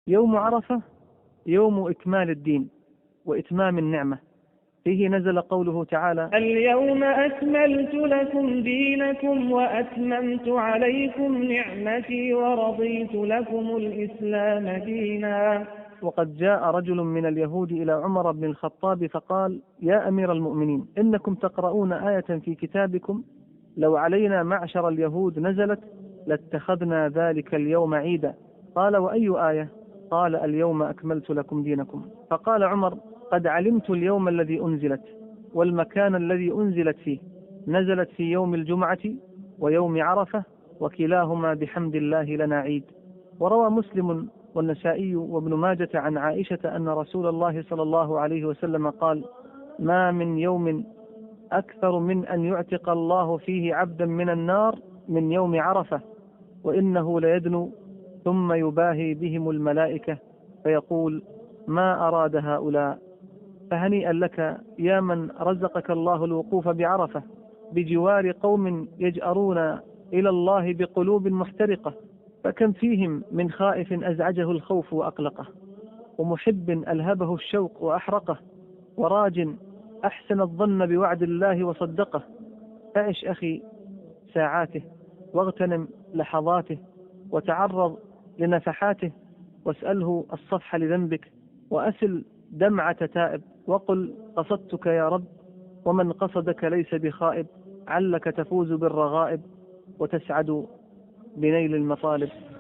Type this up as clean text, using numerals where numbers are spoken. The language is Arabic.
يوم عرفة يوم إكمال الدين وإتمام النعمة، فيه نزل قوله تعالى: اليوم أكملت لكم دينكم وأتممت عليكم نعمتي ورضيت لكم الإسلام دينا. وقد جاء رجل من اليهود إلى عمر بن الخطاب فقال: يا أمير المؤمنين، إنكم تقرؤون آية في كتابكم لو علينا معشر اليهود نزلت لاتخذنا ذلك اليوم عيدا. قال: وأي آية؟ قال: اليوم أكملت لكم دينكم. فقال عمر: قد علمت اليوم الذي أنزلت والمكان الذي أنزلت فيه، نزلت في يوم الجمعة ويوم عرفة، وكلاهما بحمد الله لنا عيد. وروى مسلم والنسائي وابن ماجة عن عائشة أن رسول الله صلى الله عليه وسلم قال: ما من يوم أكثر من أن يعتق الله فيه عبدا من النار من يوم عرفة، وإنه ليدنو ثم يباهي بهم الملائكة فيقول: ما أراد هؤلاء؟ فهنيئا لك يا من رزقك الله الوقوف بعرفة بجوار قوم يجأرون إلى الله بقلوب محترقة، فكم فيهم من خائف أزعجه الخوف وأقلقه، ومحب ألهبه الشوق وأحرقه، وراج أحسن الظن بوعد الله وصدقه. فعش أخي ساعاته، واغتنم لحظاته، وتعرض لنفحاته، واسأله الصفح لذنبك، وأسل دمعة تائب، وقل: قصدتك يا رب، ومن قصدك ليس بخائب، علك تفوز بالرغائب وتسعد بنيل المطالب.